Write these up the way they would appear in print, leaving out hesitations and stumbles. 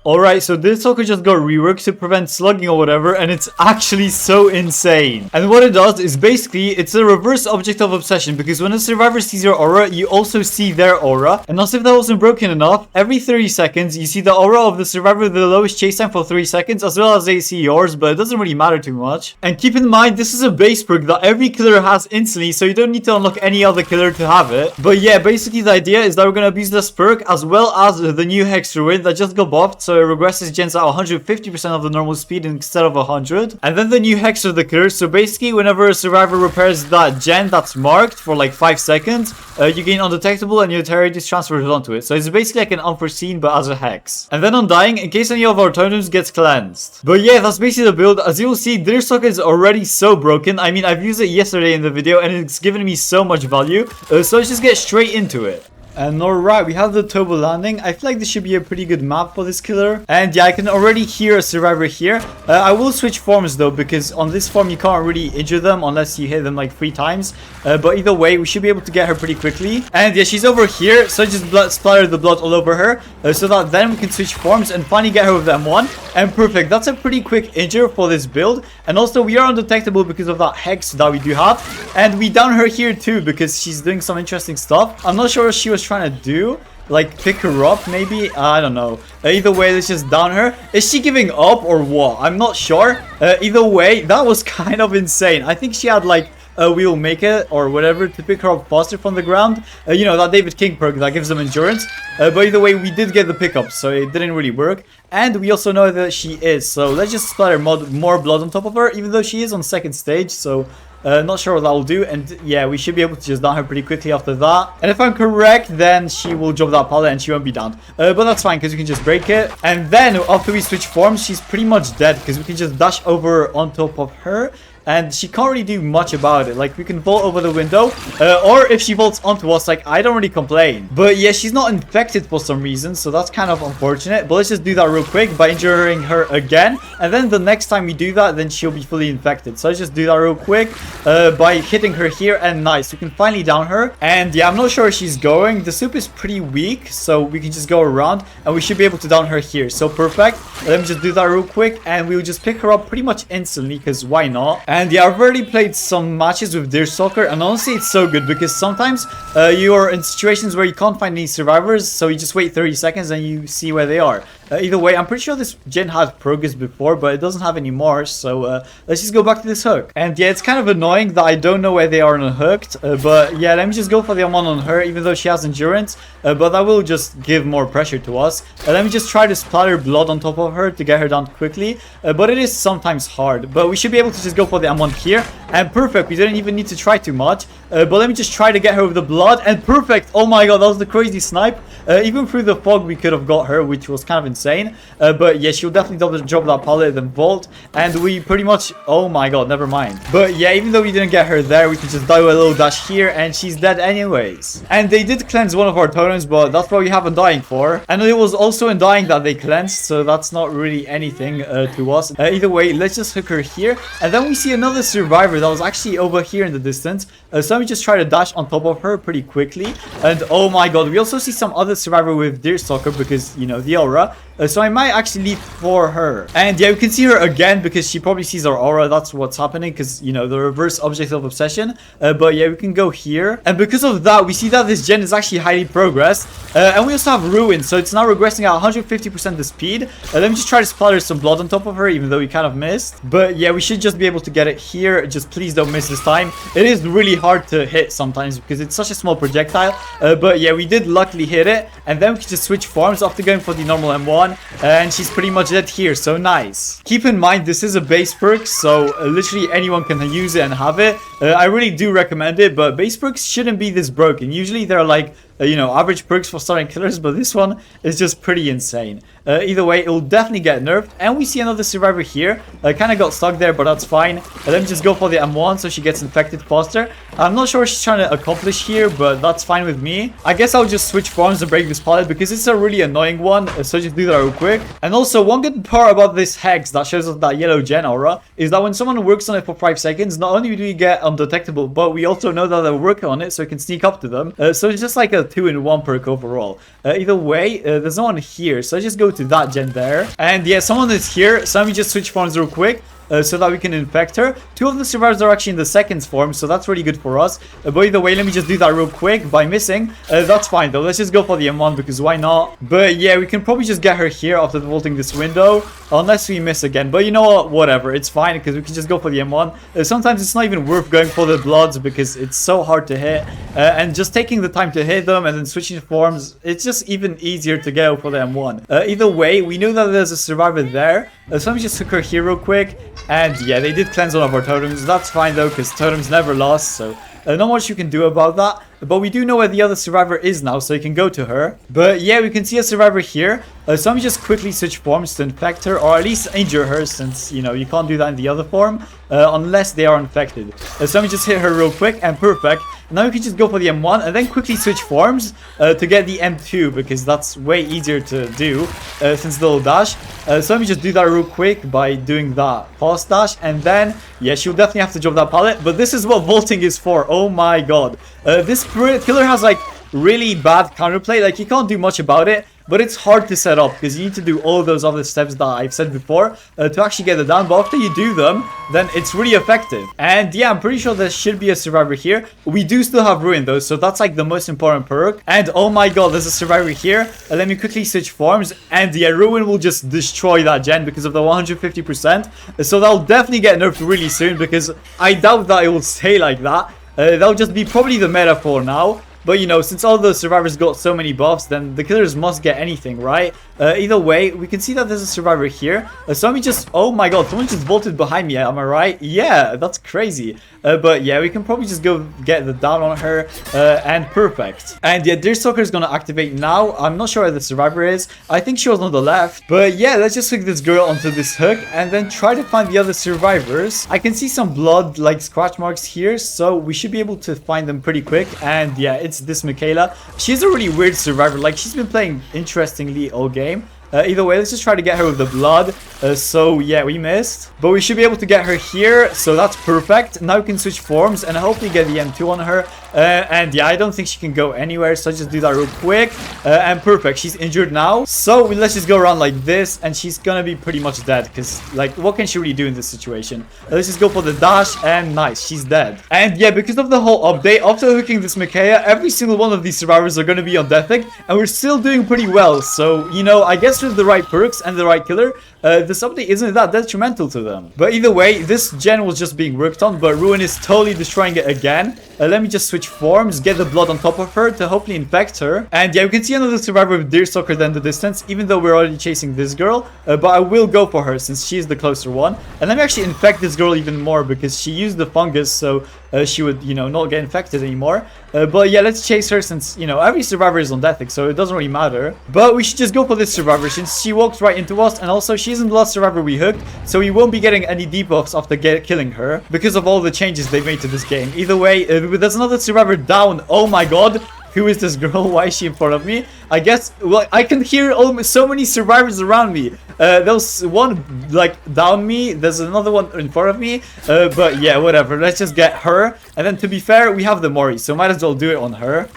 Alright, so Deerstalker just got reworked to prevent slugging or whatever, and it's actually so insane. And what it does is basically, it's a reverse object of obsession, because when a survivor sees your aura, you also see their aura. And as if that wasn't broken enough, every 30 seconds, you see the aura of the survivor with the lowest chase time for 3 seconds, as well as they see yours, but it doesn't really matter too much. And keep in mind, this is a base perk that every killer has instantly, so you don't need to unlock any other killer to have it. But yeah, basically the idea is that we're gonna abuse this perk, as well as the new Hexruin that just got buffed, so it regresses gens at 150% of the normal speed instead of 100. And then the new Hex of the killer, so basically whenever a survivor repairs that gen that's marked for like 5 seconds, you gain undetectable and your terror is transferred onto it. So it's basically like an unforeseen but as a hex. And then on dying, in case any of our totems gets cleansed. But yeah, that's basically the build. As you will see, Deerstalker is already so broken. I mean, I've used it yesterday in the video and it's given me so much value. So let's just get straight into it. And alright, we have the Tobo landing. I feel like this should be a pretty good map for this killer. And yeah, I can already hear a survivor here. I will switch forms though, because on this form you can't really injure them unless you hit them like 3 times. But either way, we should be able to get her pretty quickly. And yeah, she's over here, so I just splatter the blood all over her. So that then we can switch forms and finally get her with the M1. And perfect, that's a pretty quick injure for this build. And also we are undetectable because of that hex that we do have. And we down her here too, because she's doing some interesting stuff. I'm not sure what she was trying to do, like pick her up maybe, I don't know. Either way, let's just down her. Is she giving up or what? I'm not sure. Either way, that was kind of insane. I think she had like we'll make it or whatever to pick her up faster from the ground, you know, that David King perk that gives them endurance. But either way, we did get the pickup, so it didn't really work. And we also know that she is, so let's just splatter more blood on top of her, even though she is on 2nd stage. So not sure what that will do. And yeah, we should be able to just down her pretty quickly after that. And if I'm correct, then she will drop that pallet and she won't be downed. But that's fine, because we can just break it. And then after we switch forms, she's pretty much dead, because we can just dash over on top of her. And she can't really do much about it. Like, we can vault over the window. Or if she vaults onto us, like, I don't really complain. But yeah, she's not infected for some reason. So that's kind of unfortunate. But let's just do that real quick by injuring her again. And then the next time we do that, then she'll be fully infected. So let's just do that real quick by hitting her here. And nice. We can finally down her. And yeah, I'm not sure where she's going. The soup is pretty weak. So we can just go around. And we should be able to down her here. So perfect. Let me just do that real quick. And we'll just pick her up pretty much instantly. Because why not? And yeah, I've already played some matches with Deerstalker, and honestly it's so good because sometimes you are in situations where you can't find any survivors, so you just wait 30 seconds and you see where they are. Either way, I'm pretty sure this gen had progress before, but it doesn't have any more, so let's just go back to this hook. And yeah, it's kind of annoying that I don't know where they are unhooked, but yeah, let me just go for the M1 on her, even though she has endurance, but that will just give more pressure to us. Let me just try to splatter blood on top of her to get her down quickly, but it is sometimes hard. But we should be able to just go for the M1 here, and perfect, we didn't even need to try too much. But let me just try to get her with the blood, and perfect. Oh my god, that was the crazy snipe. Even through the fog we could have got her, which was kind of insane. But yeah, she'll definitely drop that pallet then vault, and we pretty much, oh my god, never mind. But yeah, even though we didn't get her there, we can just do a little dash here and she's dead anyways. And they did cleanse one of our totems, but that's what we have Undying for. And it was also Undying that they cleansed, so that's not really anything to us. Either way, let's just hook her here, and then we see another survivor that was actually over here in the distance. So let me just try to dash on top of her pretty quickly. And oh my god, we also see some other survivor with Deerstalker because, you know, the aura. So I might actually leave for her. And yeah, we can see her again because she probably sees our aura. That's what's happening because, you know, the reverse object of obsession. But yeah, we can go here. And because of that, we see that this gen is actually highly progressed. And we also have ruin. So it's now regressing at 150% the speed. Let me just try to splatter some blood on top of her, even though we kind of missed. But yeah, we should just be able to get it here. Just please don't miss this time. It is really hard to hit sometimes because it's such a small projectile. But yeah, we did luckily hit it. And then we can just switch forms after going for the normal M1. And she's pretty much dead here, so nice. Keep in mind, this is a base perk, so literally anyone can use it and have it. I really do recommend it, but base perks shouldn't be this broken. Usually they're like, you know, average perks for starting killers, but this one is just pretty insane. Either way, it will definitely get nerfed. And we see another survivor here. Kind of got stuck there, but that's fine. Let me just go for the M1 so she gets infected faster. I'm not sure what she's trying to accomplish here, but that's fine with me. I guess I'll just switch forms to break this pallet because it's a really annoying one. So just do that real quick. quick. And also, one good part about this hex that shows us that yellow gen aura is that when someone works on it for 5 seconds, not only do we get undetectable, but we also know that they're working on it, so we can sneak up to them. So it's just like a 2-in-1 perk overall. Either way, there's no one here, so I just go to that gen there. And yeah, someone is here, so let me just switch forms real quick. So that we can infect her. 2 of the survivors are actually in the second form, so that's really good for us. But either way, let me just do that real quick by missing. That's fine though. Let's just go for the M1 because why not? But yeah, we can probably just get her here after vaulting this window, unless we miss again. But you know what? Whatever. It's fine because we can just go for the M1. Sometimes it's not even worth going for the bloods because it's so hard to hit. And just taking the time to hit them and then switching forms, it's just even easier to go for the M1. Either way, we know that there's a survivor there. So let me just hook her here real quick. And yeah, they did cleanse one of our totems. That's fine though, because totems never lost, so not much you can do about that. But we do know where the other survivor is now, so you can go to her. But yeah, we can see a survivor here. So let me just quickly switch forms to infect her, or at least injure her, since, you know, you can't do that in the other form, unless they are infected. So let me just hit her real quick, and perfect. Now we can just go for the M1, and then quickly switch forms to get the M2, because that's way easier to do, since the little dash. So let me just do that real quick by doing that pause dash, and then, yeah, she'll definitely have to drop that pallet. But this is what vaulting is for, oh my god. This killer has like really bad counterplay, like you can't do much about it, but it's hard to set up because you need to do all those other steps that I've said before to actually get it down. But after you do them, then it's really effective. And yeah, I'm pretty sure there should be a survivor here. We do still have ruin though, so that's like the most important perk. And oh my god, there's a survivor here. Let me quickly switch forms, and yeah, ruin will just destroy that gen because of the 150%. So that'll definitely get nerfed really soon, because I doubt that it will stay like that. That'll just be probably the meta for now. But you know, since all the survivors got so many buffs, then the killers must get anything, right? Either way, we can see that there's a survivor here. So let me just... Oh my god, someone just vaulted behind me, am I right? Yeah, that's crazy. But yeah, we can probably just go get the down on her. And perfect. And yeah, Deerstalker is going to activate now. I'm not sure where the survivor is. I think she was on the left. But yeah, let's just hook this girl onto this hook and then try to find the other survivors. I can see some blood, like scratch marks here. So we should be able to find them pretty quick. And yeah, it's this Michaela. She's a really weird survivor. Like, she's been playing interestingly all game. Either way, let's just try to get her with the blood. So yeah, we missed, but we should be able to get her here, so that's perfect. Now we can switch forms and hopefully get the M2 on her. And yeah, I don't think she can go anywhere, so I just do that real quick. And perfect, she's injured now, so let's just go around like this, and she's gonna be pretty much dead, because like, what can she really do in this situation? Let's just go for the dash, and nice, she's dead. And yeah, because of the whole update, after hooking this Micaiah, every single one of these survivors are gonna be on death and we're still doing pretty well. So, you know, I guess with the right perks and the right killer, this update isn't that detrimental to them. But either way, this gen was just being worked on, but Ruin is totally destroying it again. Let me just switch forms, get the blood on top of her to hopefully infect her. And yeah, we can see another survivor with Deerstalker in the distance, even though we're already chasing this girl. But I will go for her since she's the closer one. And let me actually infect this girl even more, because she used the fungus, so she would, you know, not get infected anymore. But yeah, let's chase her since, you know, every survivor is on death, so it doesn't really matter. But we should just go for this survivor since she walked right into us, and also she isn't the last survivor we hooked, so we won't be getting any debuffs after killing her because of all the changes they've made to this game. Either way, there's another survivor down. Oh my god. Who is this girl? Why is she in front of me? I guess, well, I can hear so many survivors around me. There's one, like, down me. There's another one in front of me. But yeah, whatever. Let's just get her. And then, to be fair, we have the Mori, so might as well do it on her.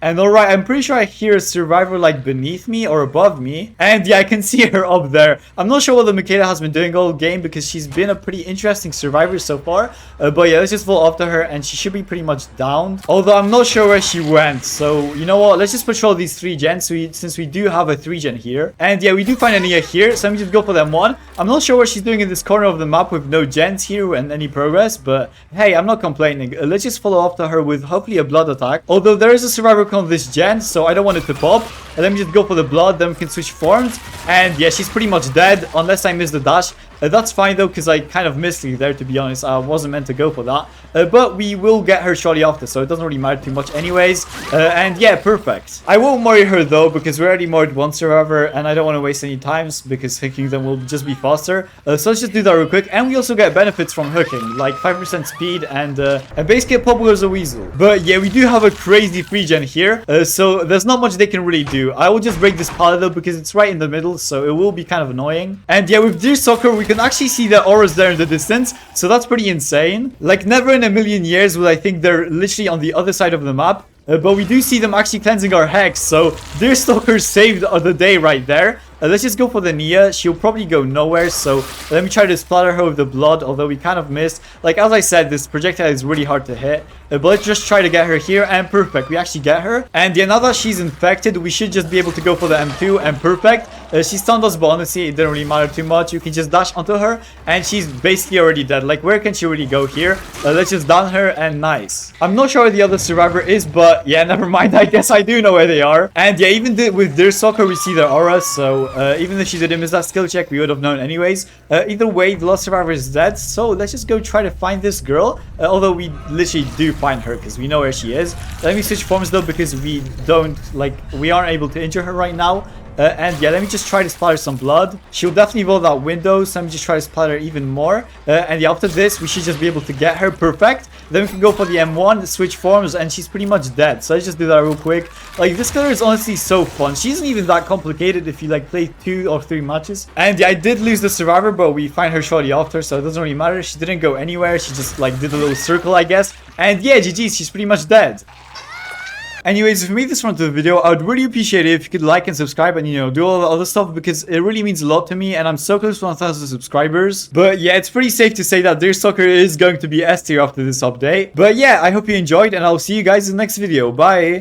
And alright, I'm pretty sure I hear a survivor like beneath me or above me. And yeah, I can see her up there. I'm not sure what the Michaela has been doing all game, because she's been a pretty interesting survivor so far. But yeah, let's just fall after her, and she should be pretty much downed. Although I'm not sure where she went. So you know what? Let's just patrol these 3 gens since we do have a 3 gen here. And yeah, we do find Ania here. So let me just go for them one. I'm not sure what she's doing in this corner of the map with no gens here and any progress. But hey, I'm not complaining. Let's just follow after her with hopefully a blood attack. Although there is a survivor on this gen, so I don't want it to pop. And let me just go for the blood, then we can switch forms. And yeah, she's pretty much dead unless I miss the dash. That's fine though, because I kind of missed you there, to be honest. I wasn't meant to go for that. But we will get her shortly after, so it doesn't really matter too much anyways. And yeah, perfect. I won't marry her though, because we already married one survivor, and I don't want to waste any times, because hooking them will just be faster. So let's just do that real quick. And we also get benefits from hooking, like 5% speed and basically a popular as a weasel. But yeah, we do have a crazy free gen here, so there's not much they can really do. I will just break this pallet though, because it's right in the middle, so it will be kind of annoying. And yeah, with Deerstalker, we can actually see the auras there in the distance, so that's pretty insane. Like, never in a million years would I think they're literally on the other side of the map. But we do see them actually cleansing our hex, so Deerstalker saved the day right there. Let's just go for the Nia. She'll probably go nowhere, so let me try to splatter her with the blood, although we kind of missed. Like, as I said, this projectile is really hard to hit. But let's just try to get her here, and perfect. We actually get her. And yeah, now that she's infected, we should just be able to go for the M2, and perfect. She stunned us, but honestly, it didn't really matter too much. You can just dash onto her, and she's basically already dead. Like, where can she really go here? Let's just down her, and nice. I'm not sure where the other survivor is, but yeah, never mind. I guess I do know where they are. And yeah, even with Deerstalker, we see their auras, so even if she didn't miss that skill check, we would have known anyways. Either way, the last survivor is dead, so let's just go try to find this girl. Although we literally do find her, because we know where she is. Let me switch forms though, because we aren't able to injure her right now. And yeah, let me just try to splatter some blood. She'll definitely roll that window, so let me just try to splatter even more. And yeah, after this, we should just be able to get her. Perfect. Then we can go for the M1, switch forms, and she's pretty much dead. So let's just do that real quick. Like, this color is honestly so fun. She isn't even that complicated if you like play 2 or 3 matches. And yeah, I did lose the survivor, but we find her shortly after, so it doesn't really matter. She didn't go anywhere. She just like did a little circle, I guess. And yeah, GG's, she's pretty much dead. Anyways, if you made this far into the video, I would really appreciate it if you could like and subscribe and, you know, do all the other stuff, because it really means a lot to me, and I'm so close to 1,000 subscribers. But yeah, it's pretty safe to say that Deerstalker is going to be S tier after this update. But yeah, I hope you enjoyed, and I'll see you guys in the next video. Bye!